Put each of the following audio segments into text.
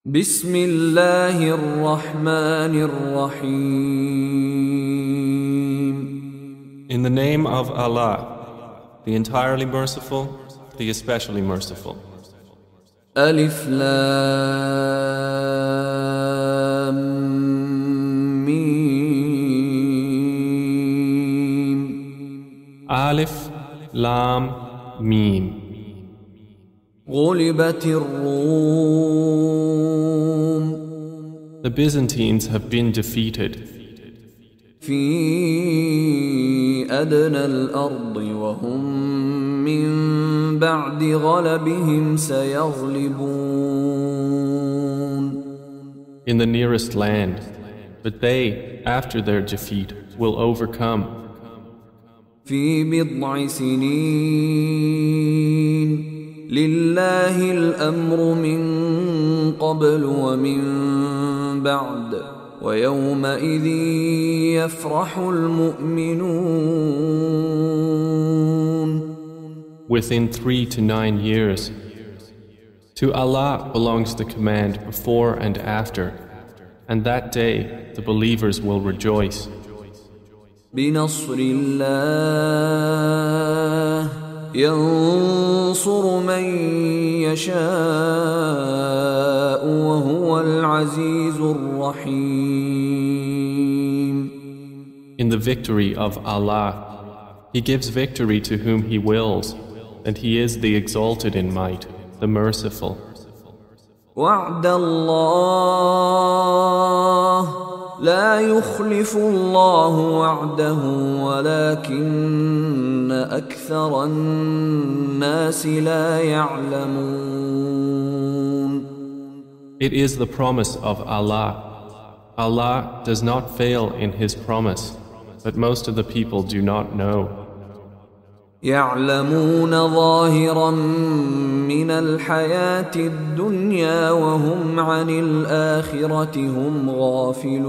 بسم الله الرحمن الرحيم. In the name of Allah, the entirely merciful, the especially merciful. ألف لام ميم. Alif, Lam, Mim. غلبت الروم. The Byzantines have been defeated في أدنى الأرض وهم من بعد غلبهم سيغلبون. in the nearest land, but they, after their defeat, will overcome. في بضع سنين لله الأمر من قبل ومن بعد ويومئذ يفرح المؤمنون. Within 3 to 9 years. To Allah belongs the command before and after, and that day the believers will rejoice. بنصر الله ينصر من يشاء وهو العزيز الرحيم. In the victory of Allah, He gives victory to whom He wills, and He is the exalted in might, the merciful. وعد الله لا يخلف الله وعده ولكن أكثر الناس لا يعلمون. It is the promise of Allah. Allah does not fail in His promise, but most of the people do not know. يعلمون ظاهرا من الحياة الدنيا وهم عن الآخرة هم غافلون.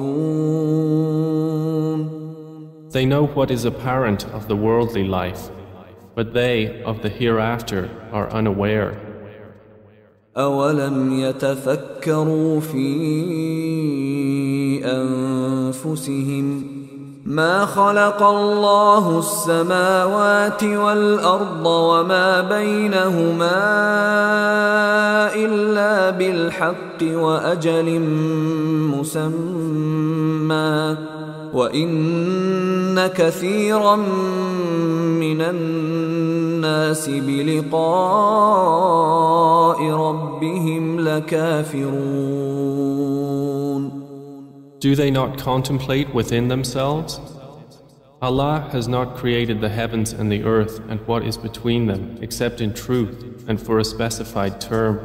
They know what is apparent of the worldly life, but they of the hereafter are unaware. أولم يتفكروا في أنفسهم ما خلق الله السماوات والأرض وما بينهما إلا بالحق وأجل مسمى وإن كثيرا من الناس بلقاء ربهم لكافرون. Do they not contemplate within themselves? Allah has not created the heavens and the earth and what is between them except in truth and for a specified term.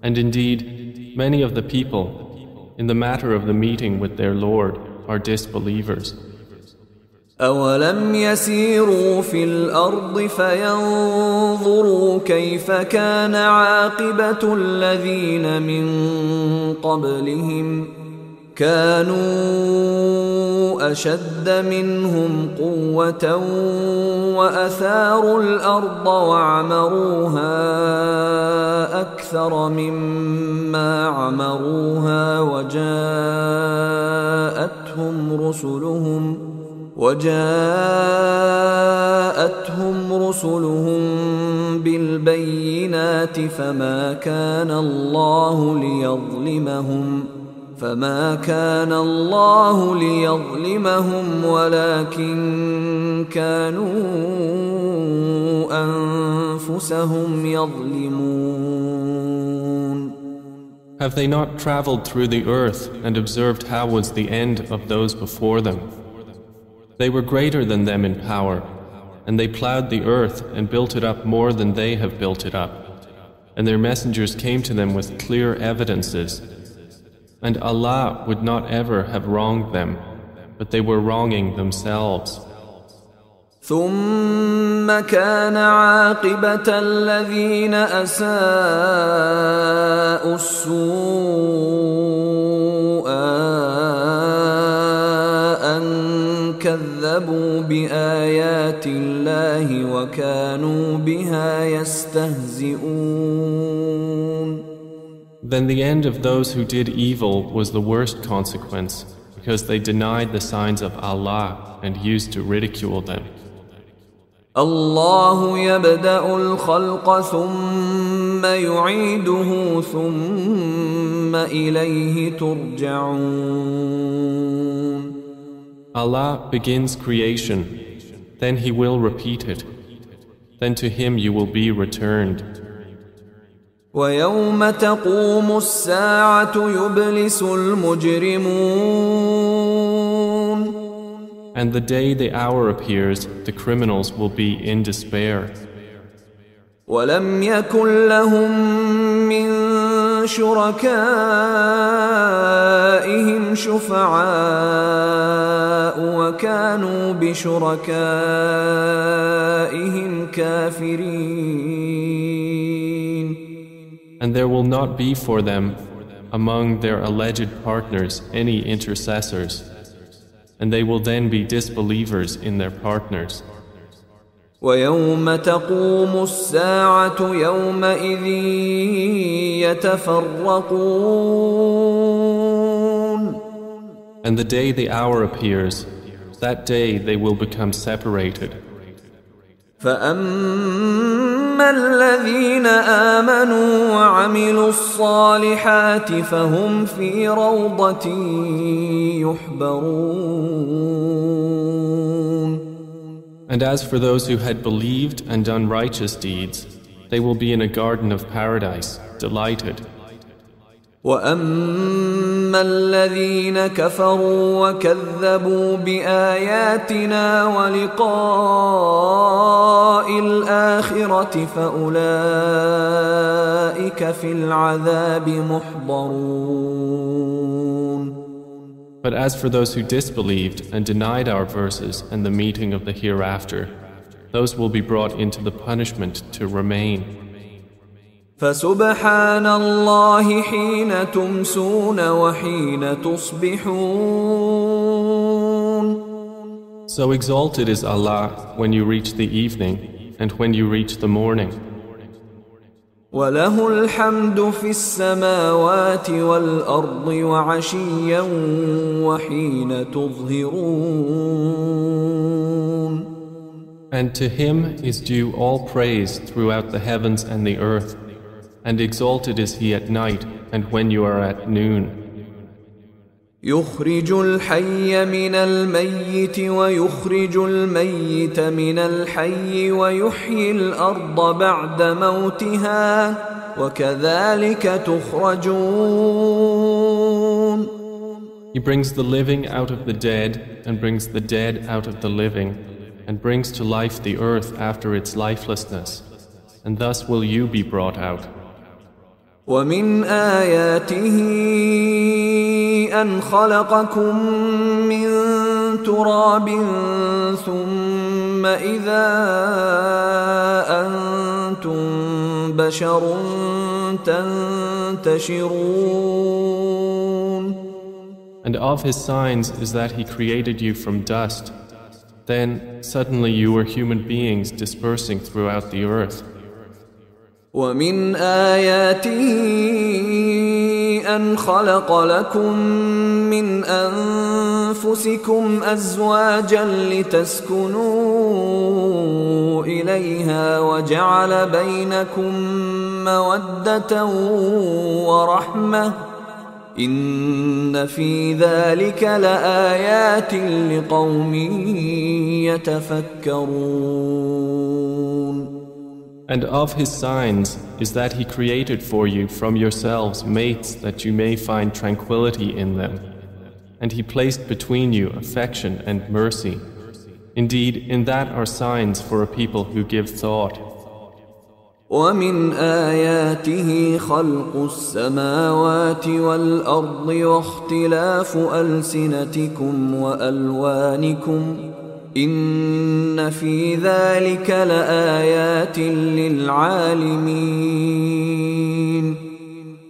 And indeed, many of the people, in the matter of the meeting with their Lord, are disbelievers. أولم يسيروا في الأرض فينظروا كيف كان عاقبة الذين من قبلهم كانوا أشد منهم قوة وأثاروا الأرض وعمروها أكثر مما عمروها وجاءتهم رسلهم بالبينات فما كان الله ليظلمهم ولكن كانوا أنفسهم يظلمون. Have they not traveled through the earth and observed how was the end of those before them? They were greater than them in power, and they plowed the earth and built it up more than they have built it up. And their messengers came to them with clear evidences. And Allah would not ever have wronged them, but they were wronging themselves. ثم كان عاقبة الذين أساءوا السوء أن كذبوا بآيات الله وكانوا بها يستهزئون. Then the end of those who did evil was the worst consequence, because they denied the signs of Allah and used to ridicule them. الله يبدأ الخلق ثم يعيده ثم إليه ترجعون. Allah begins creation, then He will repeat it. Then to Him you will be returned. ويوم تقوم الساعة يبلس المجرمون. And the day the hour appears, the criminals will be in despair. ولم يكن لهم من شركائهم شفعاء وكانوا بشركائهم كافرين. And there will not be for them among their alleged partners any intercessors, and they will then be disbelievers in their partners. ويوم تقوم الساعة يومئذ يتفرقون. And the day the hour appears, that day they will become separated. فأما الذين آمنوا وعملوا الصالحات فهم في روضة يحبرون. And as for those who had believed and done righteous deeds, they will be in a garden of paradise, delighted. وأما الذين كفروا وكذبوا بآياتنا ولقاء الآخرة فأولئك في العذاب محضرون. But as for those who disbelieved and denied our verses and the meeting of the hereafter, those will be brought into the punishment to remain. فسبحان الله حين تمسون وحين تصبحون. So exalted is Allah when you reach the evening and when you reach the morning. وله الحمد في السماوات والأرض وعشيا وحين تظهرون. And to Him is due all praise throughout the heavens and the earth, and exalted is He at night and when you are at noon. يخرج الحي من الميت ويخرج الميت من الحي ويحيي الأرض بعد موتها وكذلك تخرجون. He brings the living out of the dead and brings the dead out of the living and brings to life the earth after its lifelessness, and thus will you be brought out. ومن آياته أن خلقكم من تراب ثم إذا أنتم بشر تنتشرون. And of His signs is that He created you from dust. Then suddenly you were human beings dispersing throughout the earth. ومن آياته أن خلق لكم من أنفسكم أزواجا لتسكنوا إليها وجعل بينكم مودة ورحمة إن في ذلك لآيات لقوم يتفكرون. And of His signs is that He created for you from yourselves mates that you may find tranquility in them. And He placed between you affection and mercy. Indeed, in that are signs for a people who give thought. ومن آياته خلق السماوات والأرض واختلاف ألسنتكم وألوانكم إن في ذلك لآيات للعالمين.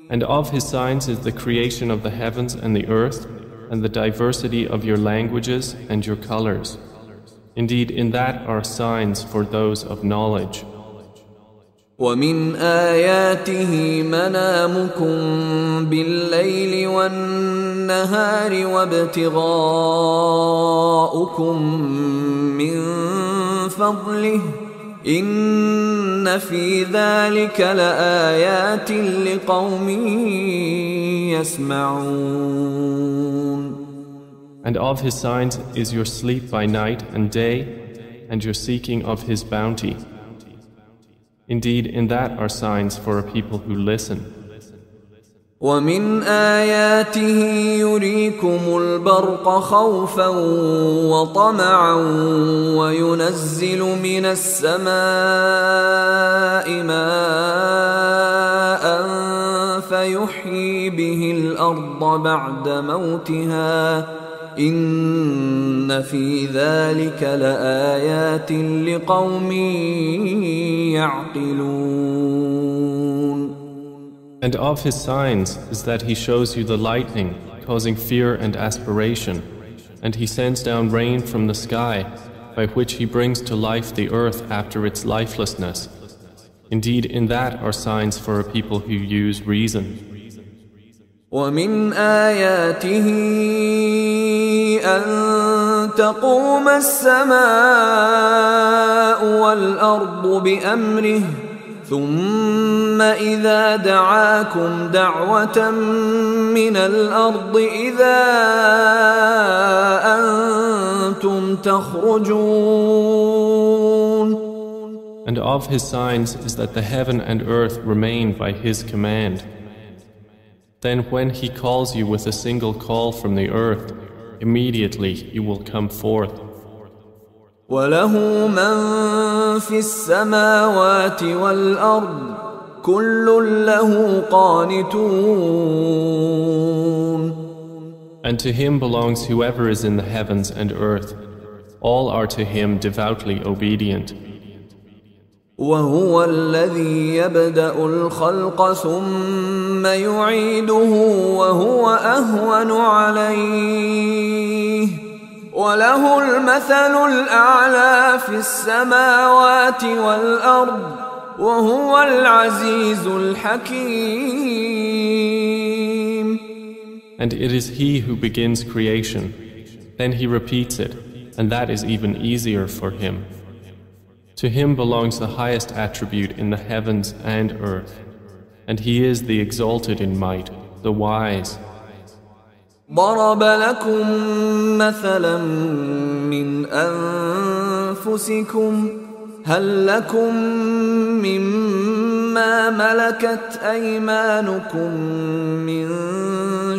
And of His signs is the creation of the heavens and the earth and the diversity of your languages and your colors. Indeed, in that are signs for those of knowledge. ومن آياته منامكم بالليل والنهار وابتغاؤكم من فضله إن في ذلك لآيات لقوم يسمعون. And of his signs is your sleep by night and day, and your seeking of his bounty. Indeed, in that are signs for a people who listen. ومن آياته يريكم البرق خوفا وطمعا وينزل من السماء ماء فيحيي به الأرض بعد موتها إن في ذلك لآيات لقوم يعقلون. And of his signs is that he shows you the lightning, causing fear and aspiration, and he sends down rain from the sky, by which he brings to life the earth after its lifelessness. Indeed, in that are signs for a people who use reason. ومن آياته أن تقوم السماء والأرض بأمره ثم إذا دعاكم دعوة من الأرض إذا أنتم تخرجون. And of his signs is that the heaven and earth remain by his command. Then when he calls you with a single call from the earth, immediately you will come forth. وله من في السماوات والأرض كل له قانتون. And to him belongs whoever is in the heavens and earth. All are to him devoutly obedient. وهو الذي يبدأ الخلق ثم يعيده وهو أهون عليه وله المثل الأعلى في السماوات والأرض وهو العزيز الحكيم. And it is he who begins creation, then he repeats it, and that is even easier for him. To him belongs the highest attribute in the heavens and earth, and he is the exalted in might, the wise. ضرب لكم مثلا من أنفسكم هل لكم مما ملكت أيمانكم من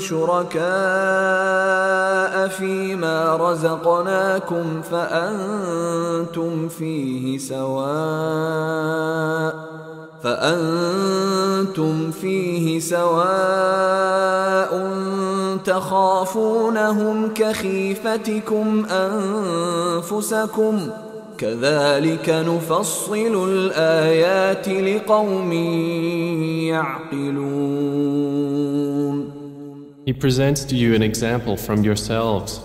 شركاء فيما رزقناكم فأنتم فيه سواء تخافونهم كخيفتكم أنفسكم كذلك نفصل الآيات لقوم يعقلون. He presents to you an example from yourselves.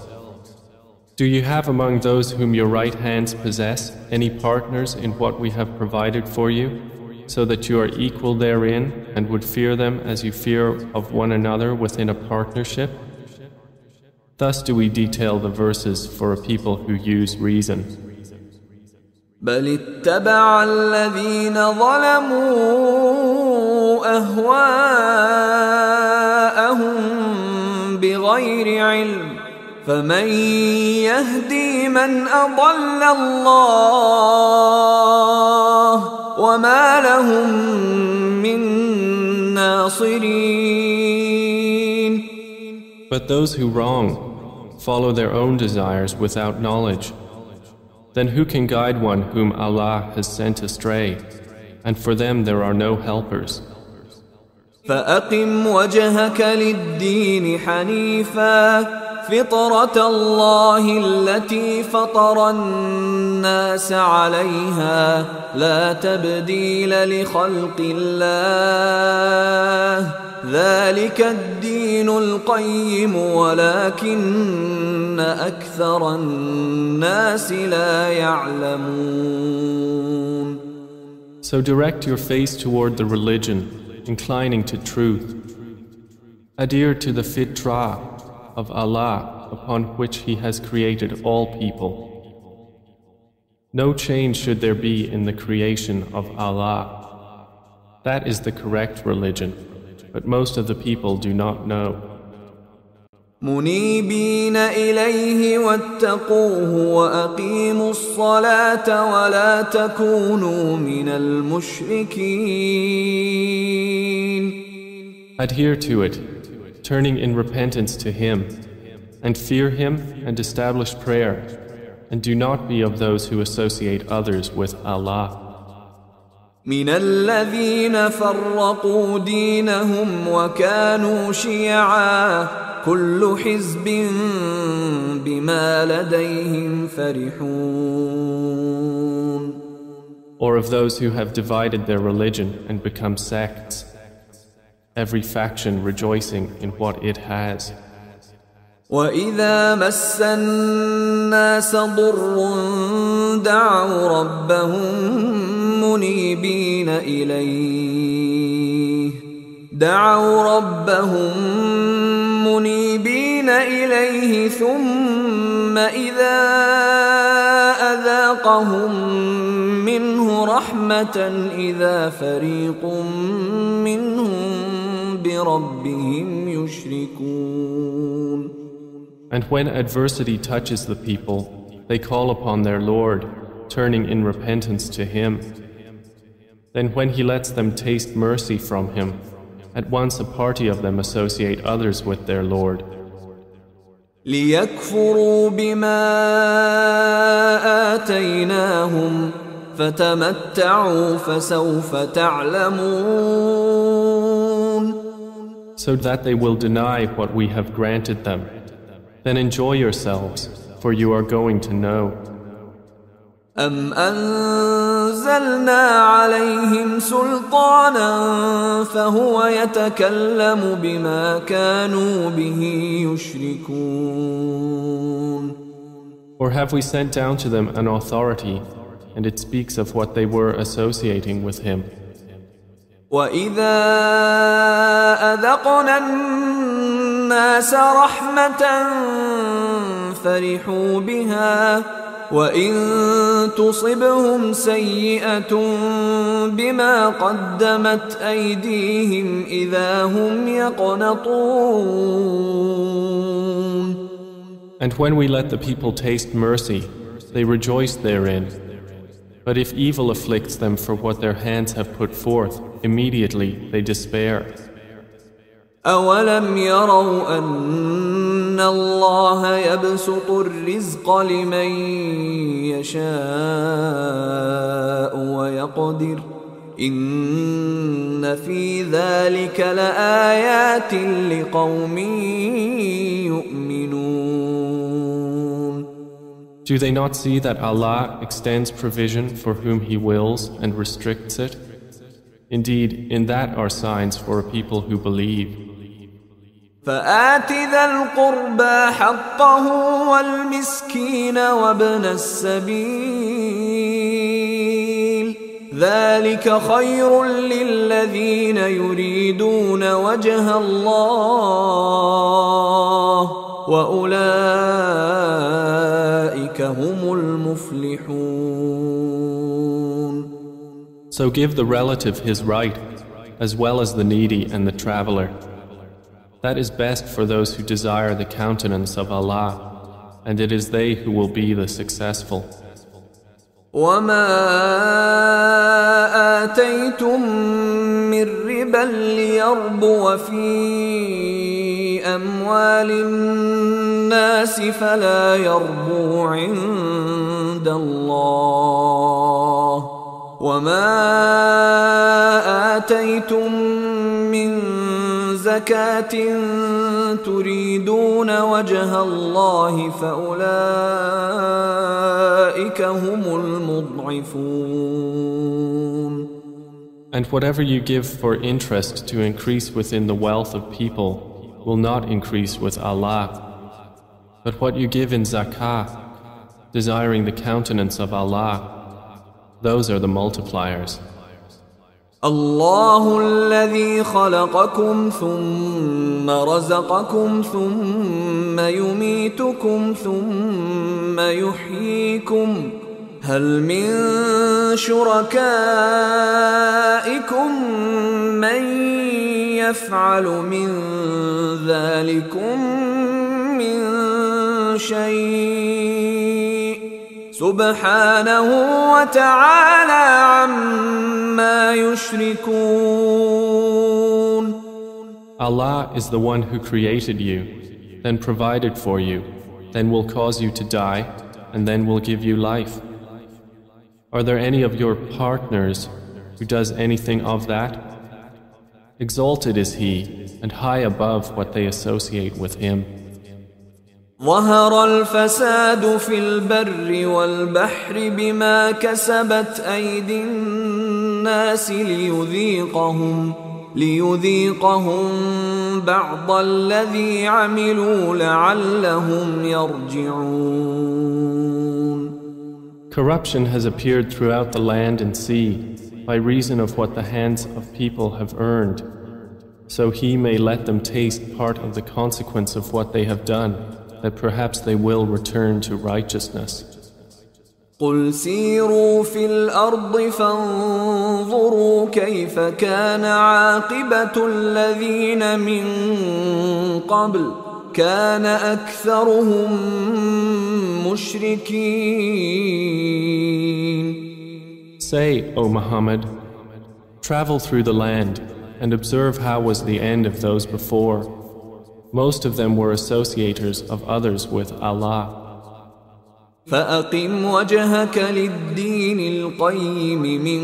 Do you have among those whom your right hands possess any partners in what we have provided for you, so that you are equal therein and would fear them as you fear of one another within a partnership? Thus do we detail the verses for a people who use reason. بل اتبع الذين ظلموا أهواءهم بغير علم فمن يهدي من أضل الله وما لهم من ناصرين. But those who wrong follow their own desires without knowledge. Then who can guide one whom Allah has sent astray? And for them there are no helpers. فأقم وجهك للدين حنيفا فطرة الله التي فطر الناس عليها لا تبديل لخلق الله ذلك الدين القيم ولكن أكثر الناس لا يعلمون. So direct your face toward the religion, inclining to truth. Adhere to the fitrah of Allah upon which He has created all people. No change should there be in the creation of Allah. That is the correct religion, but most of the people do not know. منيبين إليه واتقوه وأقيموا الصلاة ولا تكونوا من المشركين. Adhere to it, turning in repentance to Him, and fear Him and establish prayer, and do not be of those who associate others with Allah. من الذين فرقوا دينهم وكانوا شيعا كل حزب بما لديهم فرحون. Or of those who have divided their religion and become sects, every faction rejoicing in what it has. وإذا مس الناس ضر دعوا ربهم منيبين إليه ثم إذا أذاقهم منه رحمة إذا فريق منهم بربهم يشركون. And when adversity touches the people, they call upon their Lord, turning in repentance to Him. Then when He lets them taste mercy from Him, at once a party of them associate others with their Lord. ليكفروا بما آتيناهم فتمتعوا فسوف تعلمون. So that they will deny what we have granted them. Then enjoy yourselves, for you are going to know. أم أنزلنا عليهم سلطانا فهو يتكلم بما كانوا به يشركون. Or have we sent down to them an authority, and it speaks of what they were associating with Him? وإذا أذقنا الناس رحمة فرحوا بها وإن تصبهم سيئة بما قدمت أيديهم إذا هم يقنطون. And when we let the people taste mercy, they rejoice therein. But if evil afflicts them for what their hands have put forth, immediately they despair. أولم يروا أن الله يبسط الرزق لمن يشاء ويقدر إن في ذلك لآيات لقوم يؤمنون. Do they not see that Allah extends provision for whom He wills and restricts it? Indeed, in that are signs for a people who believe. فآت ذا القربى حقه والمسكين وابن السبيل ذلك خير للذين يريدون وجه الله وأولئك هم المفلحون. So give the relative his right, as well as the needy and the traveler. That is best for those who desire the countenance of Allah, and it is they who will be the successful. وما آتيتم من ربا ليربو في أموال الناس فلا يربو عند الله وما آتيتم من زكاة تريدون وجه الله فأولئك هم المضعفون. And whatever you give for interest to increase within the wealth of people will not increase with Allah. But what you give in zakah, desiring the countenance of Allah, those are the multipliers. الله الذي خلقكم ثم رزقكم ثم يميتكم ثم يحييكم هل من شركائكم من يفعل من ذلكم من شيء سبحانه وتعالى عما يشركون. Allah is the one who created you, then provided for you, then will cause you to die, and then will give you life. Are there any of your partners who does anything of that? Exalted is He, and high above what they associate with Him. ظهر الفساد في البر والبحر بما كسبت أيدي الناس ليذيقهم بعض الذي عملوا لعلهم يرجعون. Corruption has appeared throughout the land and sea by reason of what the hands of people have earned, so He may let them taste part of the consequence of what they have done, that perhaps they will return to righteousness. قل سيروا في الأرض فانظروا كيف كان عاقبة الذين من قبل كان أكثرهم مشركين. Say, O Muhammad, travel through the land and observe how was the end of those before. Most of them were associators of others with Allah. فأقم وجهك للدين القيم من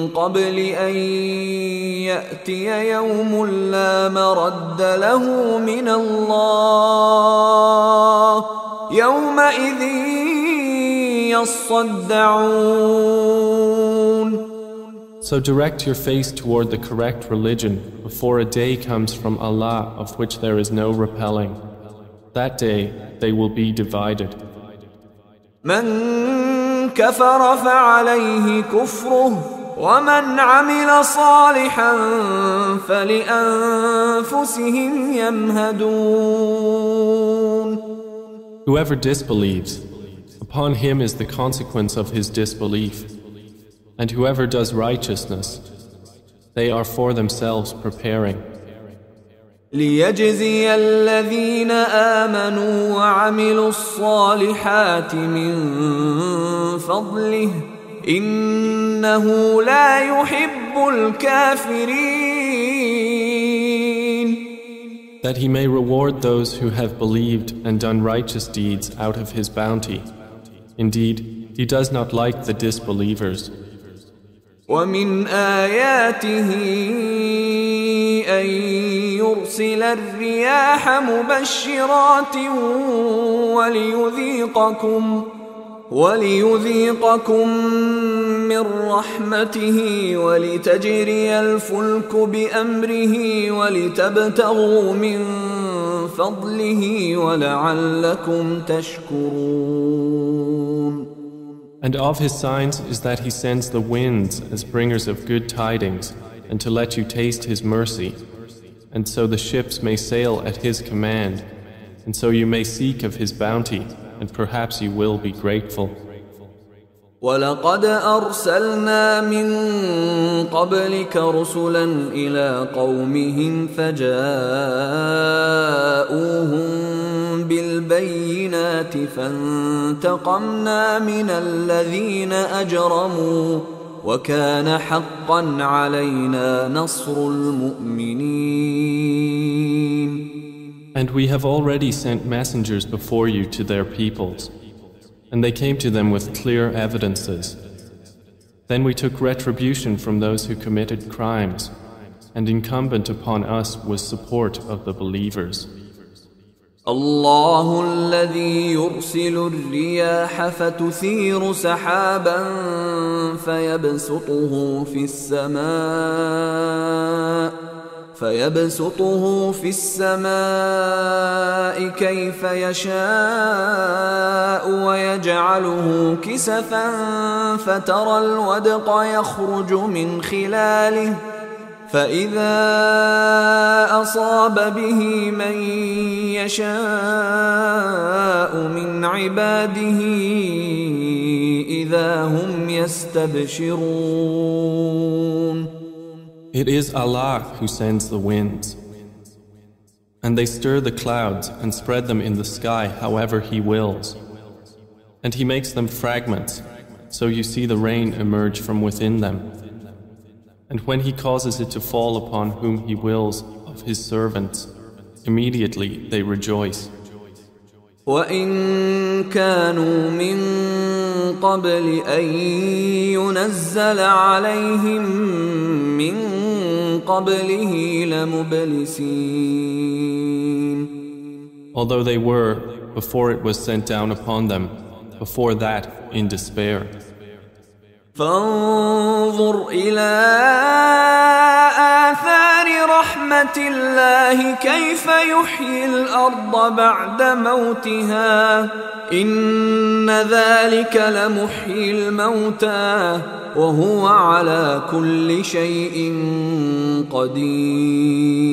قبل أن يأتي يوم لا مرد له من الله يومئذ يصدعون. So direct your face toward the correct religion before a day comes from Allah of which there is no repelling. That day they will be divided. من كفر فعليه كفره ومن عمل صالحا فلأنفسهم يمهدون. Whoever disbelieves, upon him is the consequence of his disbelief. And whoever does righteousness, they are for themselves preparing. ليجزي الذين آمنوا وعملوا الصالحات من فضله إنه لا يحب الكافرين. That he may reward those who have believed and done righteous deeds out of his bounty. Indeed, he does not like the disbelievers. ومن آياته أن يرسل الرياح مبشرات وليذيقكم من رحمته ولتجري الفلك بأمره ولتبتغوا من فضله ولعلكم تشكرون. And of his signs is that he sends the winds as bringers of good tidings, and to let you taste his mercy, and so the ships may sail at his command, and so you may seek of his bounty, and perhaps you will be grateful. وَلَقَدْ أَرْسَلْنَا مِن قَبْلِكَ رُسُلًا إِلَى قَوْمِهِمْ فَجَاءُوهُم بِالْبَيِّنَاتِ فَانْتَقَمْنَا مِنَ الَّذِينَ أَجْرَمُوا وَكَانَ حَقًّا عَلَيْنَا نَصْرُ الْمُؤْمِنِينَ. And we have already sent messengers before you to their peoples, and they came to them with clear evidences. Then we took retribution from those who committed crimes, and incumbent upon us was support of the believers. الله الذي يرسل الرياح فتثير سحابا فيبسطه في السماء كيف يشاء ويجعله كسفا فترى الودق يخرج من خلاله فإذا أصاب به من يشاء من عباده إذا هم يستبشرون. It is Allah who sends the winds, and they stir the clouds and spread them in the sky however He wills. And He makes them fragments, so you see the rain emerge from within them. And when He causes it to fall upon whom He wills of His servants, immediately they rejoice. وَإِن كَانُوا مِن قَبْلِ أَن يُنَزَّلَ عَلَيْهِم مِّن قَبْلِهِ لَمُبْلِسِينَ. Although they were, before it was sent down upon them, before that in despair. فانظر إلى آثار رحمة الله كيف يحيي الأرض بعد موتها إن ذلك لمحيي الموتى وهو على كل شيء قدير.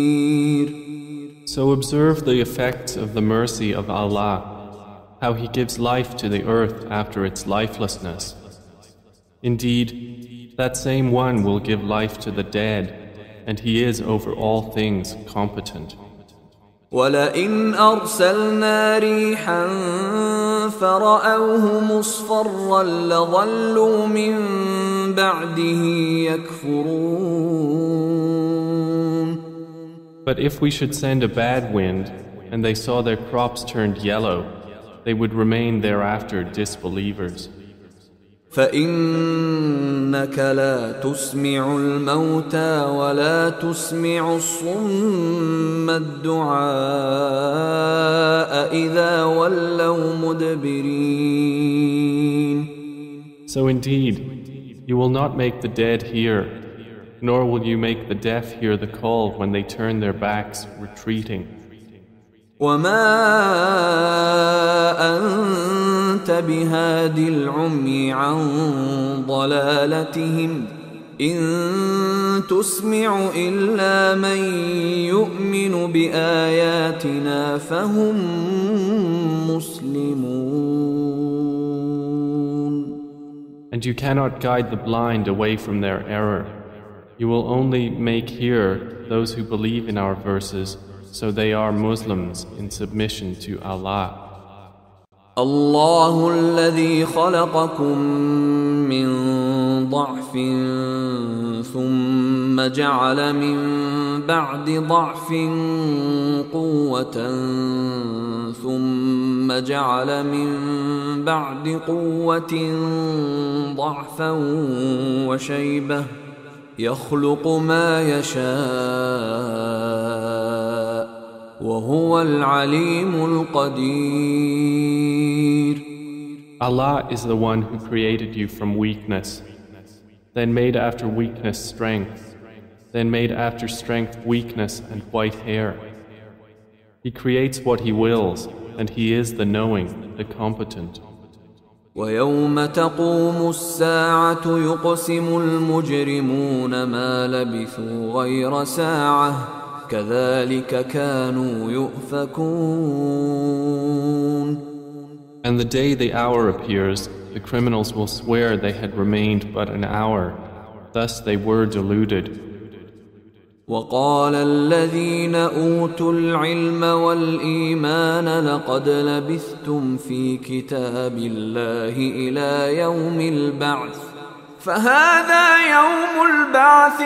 So observe the effects of the mercy of Allah, how He gives life to the earth after its lifelessness. Indeed, that same one will give life to the dead, and He is over all things competent. وَلَئِنْ أَرْسَلْنَا رِيحًا فَرَأَوْهُ مُصْفَرًّا لَظَلُّوا مِنْ بَعْدِهِ يَكْفُرُونَ. But if we should send a bad wind, and they saw their crops turned yellow, they would remain thereafter disbelievers. فإنك لا تسمع الموتى ولا تسمع الصم الدعاء إذا ولوا مدبرين. So indeed, you will not make the dead hear, nor will you make the deaf hear the call when they turn their backs, retreating. وما أنت بهاد العمي عن ضلالتهم إن تسمع إلا من يؤمن بآياتنا فهم مسلمون. And you cannot guide the blind away from their error. You will only make hear those who believe in our verses, so they are Muslims in submission to Allah. الله الذي خلقكم من ضعف ثم جعل من بعد ضعف قوة ثم جعل من بعد قوة ضعفا وشيبة يخلق ما يشاء وهو العليم القدير. Allah is the one who created you from weakness, then made after weakness strength, then made after strength weakness and white hair. He creates what He wills, and He is the knowing, the competent. ويوم تقوم الساعة يقسم المجرمون ما لبثوا غير ساعة كذلك كانوا يؤفكون. And the day the hour appears, the criminals will swear they had remained but an hour. Thus they were deluded. وقال الذين أوتوا العلم والإيمان لقد لبثتم في كتاب الله إلى يوم البعث فهذا يوم البعث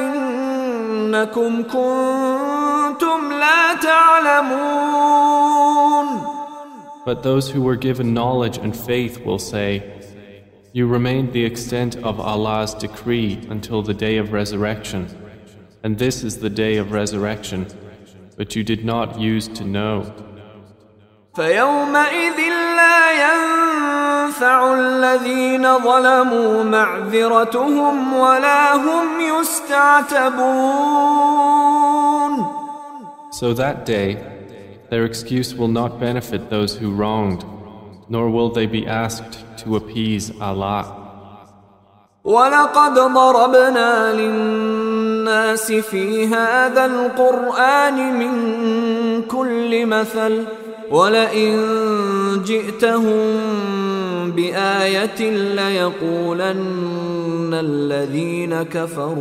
ولكنكم كنتم لا تعلمون. But those who were given knowledge and faith will say, you remained the extent of Allah's decree until the day of resurrection, and this is the day of resurrection, but you did not use to know. فيومئذ لا ينفع الذين ظلموا معذرتهم ولا هم يستنصرون. يستعتبون. So that day, their excuse will not benefit those who wronged, nor will they be asked to appease Allah. ولقد ضربنا للناس في هذا القرآن من كل مثل ولئن جئتهم بآية ليقولن الذين كفروا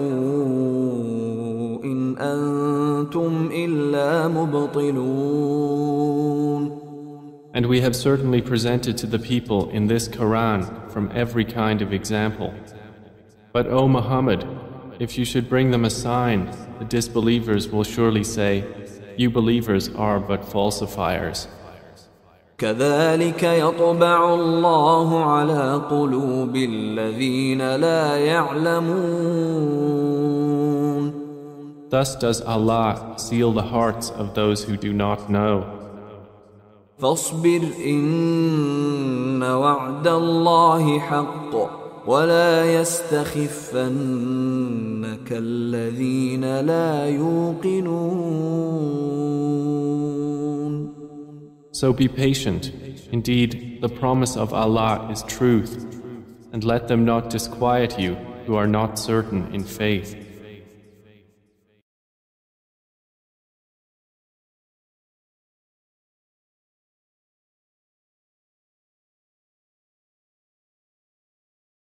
إن أنتم إلا مبطلون. And we have certainly presented to the people in this Quran from every kind of example. But O Muhammad, if you should bring them a sign, the disbelievers will surely say, you believers are but falsifiers. كذلك يطبع الله على قلوب الذين لا يعلمون. Thus does Allah seal the hearts of those who do not know. فاصبر إن وعد الله حق ولا يستخفنك الذين لا يوقنون. So be patient. Indeed, the promise of Allah is truth, and let them not disquiet you who are not certain in faith.